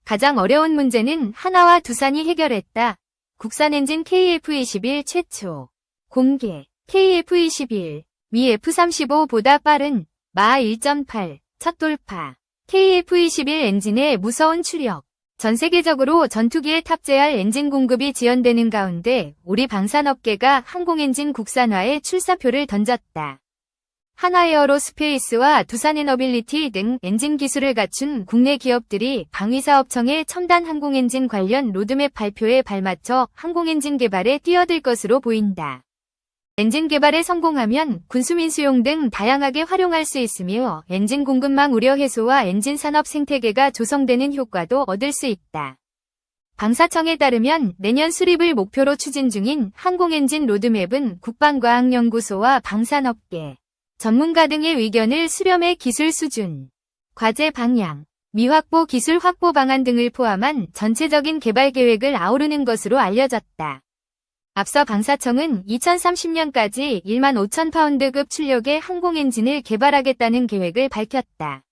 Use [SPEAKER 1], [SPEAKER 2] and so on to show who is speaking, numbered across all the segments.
[SPEAKER 1] 가장 어려운 문제는 하나와 두산이 해결했다. 국산 엔진 KF21 최초 공개. KF21 미 F35보다 빠른 마하 1.8 첫 돌파. KF21 엔진의 무서운 추력. 전 세계적으로 전투기에 탑재할 엔진 공급이 지연되는 가운데 우리 방산업계가 항공엔진 국산화에 출사표를 던졌다. 하나에어로스페이스와 두산에너빌리티 등 엔진 기술을 갖춘 국내 기업들이 방위사업청의 첨단 항공엔진 관련 로드맵 발표에 발맞춰 항공엔진 개발에 뛰어들 것으로 보인다. 엔진 개발에 성공하면 군수민수용 등 다양하게 활용할 수 있으며 엔진 공급망 우려 해소와 엔진 산업 생태계가 조성되는 효과도 얻을 수 있다. 방사청에 따르면 내년 수립을 목표로 추진 중인 항공엔진 로드맵은 국방과학연구소와 방산업계, 전문가 등의 의견을 수렴해 기술 수준, 과제 방향, 미확보 기술 확보 방안 등을 포함한 전체적인 개발 계획을 아우르는 것으로 알려졌다. 앞서 방사청은 2030년까지 1만 5천 파운드급 출력의 항공엔진을 개발하겠다는 계획을 밝혔다.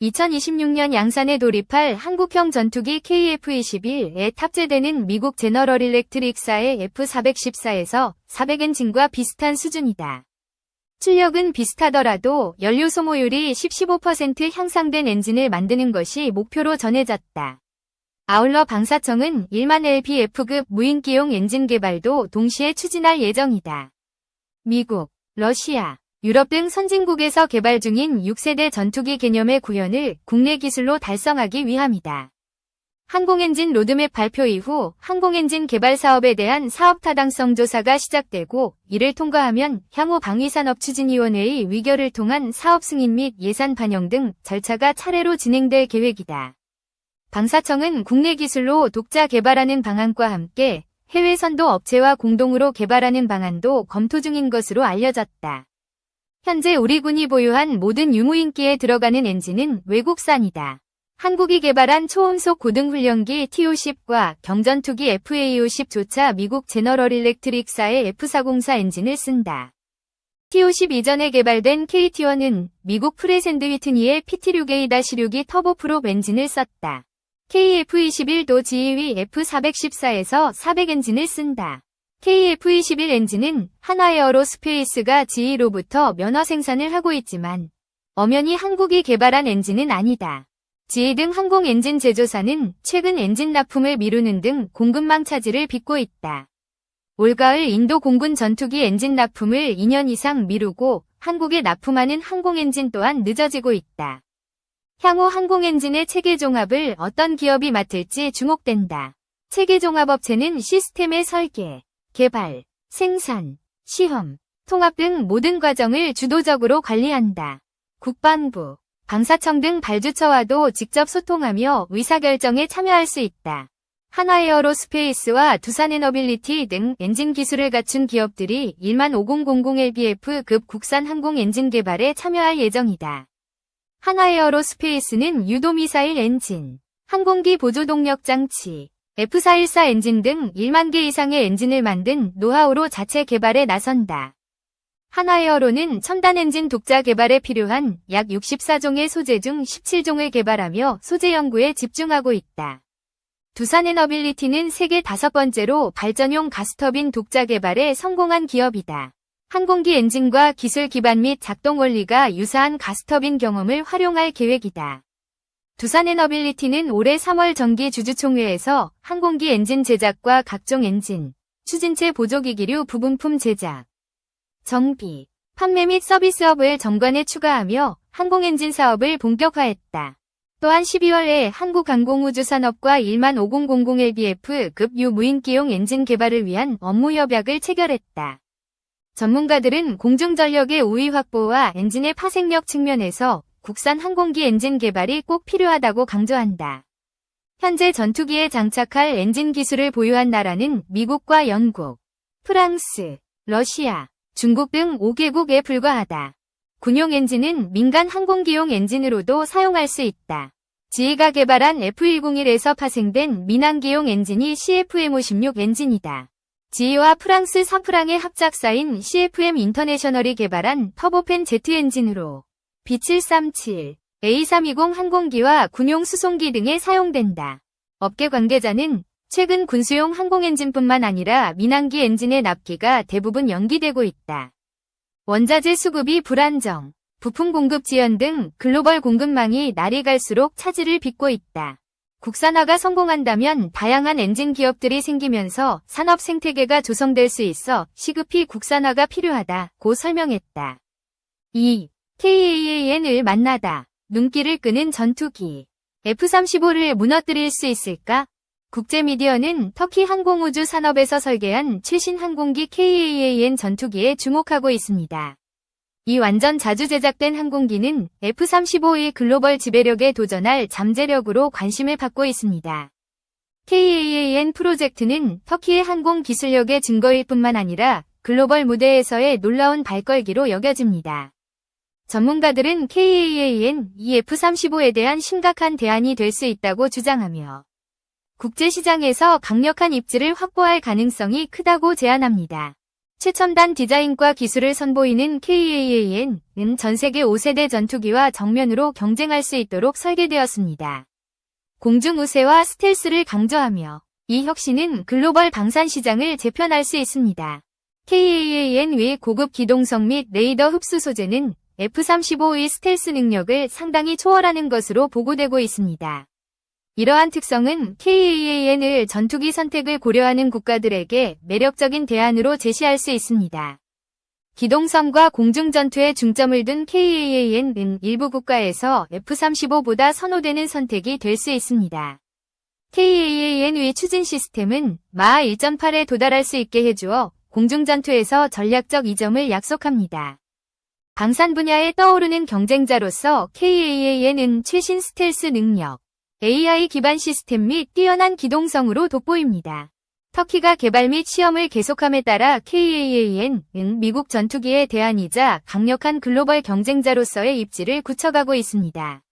[SPEAKER 1] 2026년 양산에 돌입할 한국형 전투기 KF-21에 탑재되는 미국 제너럴 일렉트릭사의 F414에서 400엔진과 비슷한 수준이다. 출력은 비슷하더라도 연료 소모율이 15% 향상된 엔진을 만드는 것이 목표로 전해졌다. 아울러 방사청은 1만 LPF급 무인기용 엔진 개발도 동시에 추진할 예정이다. 미국, 러시아, 유럽 등 선진국에서 개발 중인 6세대 전투기 개념의 구현을 국내 기술로 달성하기 위함이다. 항공엔진 로드맵 발표 이후 항공엔진 개발 사업에 대한 사업 타당성 조사가 시작되고 이를 통과하면 향후 방위산업추진위원회의 의결을 통한 사업 승인 및 예산 반영 등 절차가 차례로 진행될 계획이다. 방사청은 국내 기술로 독자 개발하는 방안과 함께 해외 선도 업체와 공동으로 개발하는 방안도 검토 중인 것으로 알려졌다. 현재 우리 군이 보유한 모든 유무인기에 들어가는 엔진은 외국산이다. 한국이 개발한 초음속 고등훈련기 TO-10과 경전투기 FA-50조차 미국 제너럴 일렉트릭사의 F404 엔진을 쓴다. TO-10 이전에 개발된 KT-1은 미국 프레샌드 휘트니의 PT6A-6이 터보프롭 엔진을 썼다. KF-21도 GE위 F414에서 400엔진을 쓴다. KF-21 엔진은 하나에어로스페이스가 GE로부터 면허 생산을 하고 있지만 엄연히 한국이 개발한 엔진은 아니다. GE 등 항공 엔진 제조사는 최근 엔진 납품을 미루는 등 공급망 차질을 빚고 있다. 올가을 인도 공군 전투기 엔진 납품을 2년 이상 미루고 한국에 납품하는 항공 엔진 또한 늦어지고 있다. 향후 항공엔진의 체계종합을 어떤 기업이 맡을지 주목된다. 체계종합업체는 시스템의 설계, 개발, 생산, 시험, 통합 등 모든 과정을 주도적으로 관리한다. 국방부, 방사청 등 발주처와도 직접 소통하며 의사결정에 참여할 수 있다. 하나에어로스페이스와 두산에너빌리티 등 엔진 기술을 갖춘 기업들이 1만 5000LBF급 국산 항공 엔진 개발에 참여할 예정이다. 하나에어로스페이스는 유도미사일 엔진, 항공기 보조동력 장치, F414 엔진 등 1만 개 이상의 엔진을 만든 노하우로 자체 개발에 나선다. 하나에어로는 첨단 엔진 독자 개발에 필요한 약 64종의 소재 중 17종을 개발하며 소재 연구에 집중하고 있다. 두산에너빌리티는 세계 5번째로 발전용 가스터빈 독자 개발에 성공한 기업이다. 항공기 엔진과 기술 기반 및 작동 원리가 유사한 가스터빈 경험을 활용할 계획이다. 두산에너빌리티는 올해 3월 정기 주주총회에서 항공기 엔진 제작과 각종 엔진, 추진체 보조기기류 부분품 제작, 정비, 판매 및 서비스업을 정관에 추가하며 항공엔진 사업을 본격화했다. 또한 12월에 한국항공우주산업과 1만 5000LBF급 유무인기용 엔진 개발을 위한 업무 협약을 체결했다. 전문가들은 공중전력의 우위 확보와 엔진의 파생력 측면에서 국산 항공기 엔진 개발이 꼭 필요하다고 강조한다. 현재 전투기에 장착할 엔진 기술을 보유한 나라는 미국과 영국, 프랑스, 러시아, 중국 등 5개국에 불과하다. 군용 엔진은 민간 항공기용 엔진으로도 사용할 수 있다. GE가 개발한 F101에서 파생된 민항기용 엔진이 CFM56 엔진이다. GE와 프랑스 사프랑의 합작사인 CFM 인터내셔널이 개발한 터보팬 제트 엔진으로 B737, A320 항공기와 군용 수송기 등에 사용된다. 업계 관계자는 최근 군수용 항공 엔진뿐만 아니라 민항기 엔진의 납기가 대부분 연기되고 있다. 원자재 수급이 불안정, 부품 공급 지연 등 글로벌 공급망이 날이 갈수록 차질을 빚고 있다. 국산화가 성공한다면 다양한 엔진 기업들이 생기면서 산업 생태계가 조성될 수 있어 시급히 국산화가 필요하다고 설명했다. 2. KAAN을 만나다. 눈길을 끄는 전투기. F-35를 무너뜨릴 수 있을까? 국제미디어는 터키 항공우주 산업에서 설계한 최신 항공기 KAAN 전투기에 주목하고 있습니다. 이 완전 자주 제작된 항공기는 F-35의 글로벌 지배력에 도전할 잠재력으로 관심을 받고 있습니다. KAAN 프로젝트는 터키의 항공 기술력의 증거일 뿐만 아니라 글로벌 무대에서의 놀라운 발걸기로 여겨집니다. 전문가들은 KAAN, 이 F-35에 대한 심각한 대안이 될 수 있다고 주장하며 국제시장에서 강력한 입지를 확보할 가능성이 크다고 제안합니다. 최첨단 디자인과 기술을 선보이는 KAAN은 전 세계 5세대 전투기와 정면으로 경쟁할 수 있도록 설계되었습니다. 공중 우세와 스텔스를 강조하며 이 혁신은 글로벌 방산 시장을 재편할 수 있습니다. KAAN의 고급 기동성 및 레이더 흡수 소재는 F-35의 스텔스 능력을 상당히 초월하는 것으로 보고되고 있습니다. 이러한 특성은 KAAN을 전투기 선택을 고려하는 국가들에게 매력적인 대안으로 제시할 수 있습니다. 기동성과 공중전투에 중점을 둔 KAAN은 일부 국가에서 F-35보다 선호되는 선택이 될 수 있습니다. KAAN의 추진 시스템은 마하 1.8에 도달할 수 있게 해주어 공중전투에서 전략적 이점을 약속합니다. 방산 분야에 떠오르는 경쟁자로서 KAAN은 최신 스텔스 능력, AI 기반 시스템 및 뛰어난 기동성으로 돋보입니다. 터키가 개발 및 시험을 계속함에 따라 KAAN은 미국 전투기의 대안이자 강력한 글로벌 경쟁자로서의 입지를 굳혀가고 있습니다.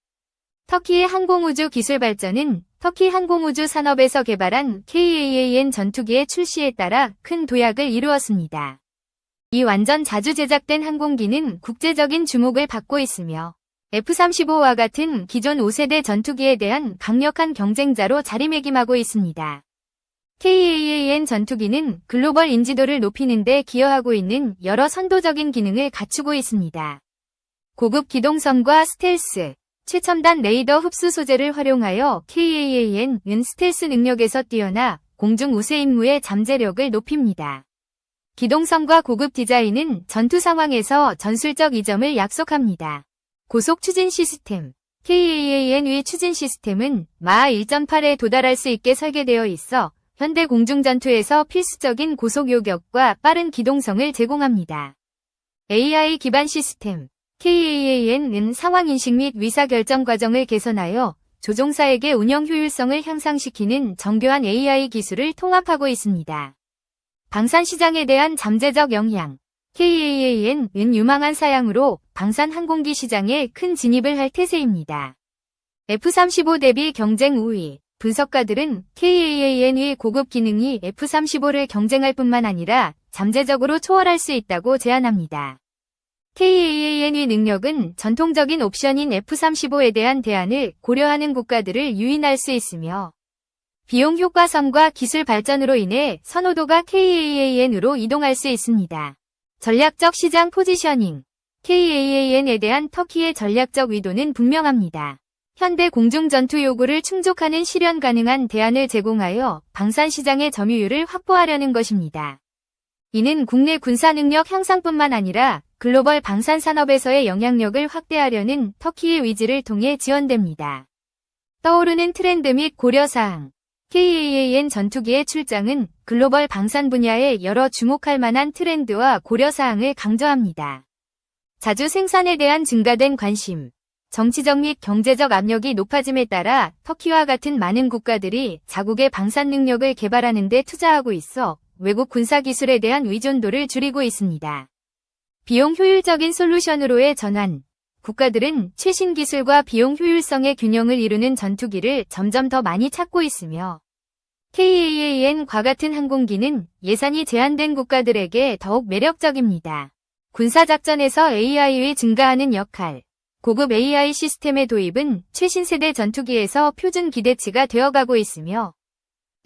[SPEAKER 1] 터키의 항공우주 기술 발전은 터키 항공우주 산업에서 개발한 KAAN 전투기의 출시에 따라 큰 도약을 이루었습니다. 이 완전 자주 제작된 항공기는 국제적인 주목을 받고 있으며 F-35와 같은 기존 5세대 전투기에 대한 강력한 경쟁자로 자리매김하고 있습니다. KAAN 전투기는 글로벌 인지도를 높이는 데 기여하고 있는 여러 선도적인 기능을 갖추고 있습니다. 고급 기동성과 스텔스, 최첨단 레이더 흡수 소재를 활용하여 KAAN은 스텔스 능력에서 뛰어나 공중 우세 임무의 잠재력을 높입니다. 기동성과 고급 디자인은 전투 상황에서 전술적 이점을 약속합니다. 고속 추진 시스템, KAAN의 추진 시스템은 마하 1.8에 도달할 수 있게 설계되어 있어 현대 공중전투에서 필수적인 고속 요격과 빠른 기동성을 제공합니다. AI 기반 시스템, KAAN은 상황인식 및 의사결정 과정을 개선하여 조종사에게 운영 효율성을 향상시키는 정교한 AI 기술을 통합하고 있습니다. 방산 시장에 대한 잠재적 영향, KAAN은 유망한 사양으로 방산 항공기 시장에 큰 진입을 할 태세입니다. F-35 대비 경쟁 우위, 분석가들은 KAAN의 고급 기능이 F-35를 경쟁할 뿐만 아니라 잠재적으로 초월할 수 있다고 제안합니다. KAAN의 능력은 전통적인 옵션인 F-35에 대한 대안을 고려하는 국가들을 유인할 수 있으며 비용 효과성과 기술 발전으로 인해 선호도가 KAAN으로 이동할 수 있습니다. 전략적 시장 포지셔닝, KAAN에 대한 터키의 전략적 의도는 분명합니다. 현대 공중전투 요구를 충족하는 실현 가능한 대안을 제공하여 방산 시장의 점유율을 확보하려는 것입니다. 이는 국내 군사 능력 향상뿐만 아니라 글로벌 방산 산업에서의 영향력을 확대하려는 터키의 의지를 통해 지원됩니다. 떠오르는 트렌드 및 고려사항, KAAN 전투기의 출장은 글로벌 방산 분야의 여러 주목할 만한 트렌드와 고려사항을 강조합니다. 자주 생산에 대한 증가된 관심, 정치적 및 경제적 압력이 높아짐에 따라 터키와 같은 많은 국가들이 자국의 방산 능력을 개발하는 데 투자하고 있어 외국 군사 기술에 대한 의존도를 줄이고 있습니다. 비용 효율적인 솔루션으로의 전환, 국가들은 최신 기술과 비용 효율성의 균형을 이루는 전투기를 점점 더 많이 찾고 있으며 KAAN과 같은 항공기는 예산이 제한된 국가들에게 더욱 매력적입니다. 군사작전에서 AI의 증가하는 역할, 고급 AI 시스템의 도입은 최신 세대 전투기에서 표준 기대치가 되어가고 있으며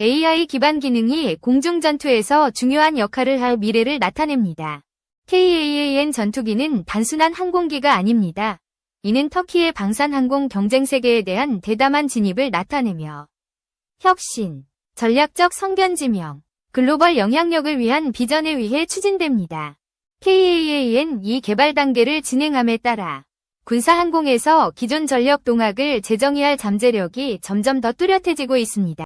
[SPEAKER 1] AI 기반 기능이 공중 전투에서 중요한 역할을 할 미래를 나타냅니다. KAAN 전투기는 단순한 항공기가 아닙니다. 이는 터키의 방산항공 경쟁 세계에 대한 대담한 진입을 나타내며 혁신, 전략적 성견지명, 글로벌 영향력을 위한 비전에 의해 추진됩니다. KAAN 이 개발 단계를 진행함에 따라 군사항공에서 기존 전력 동학을 재정의할 잠재력이 점점 더 뚜렷해지고 있습니다.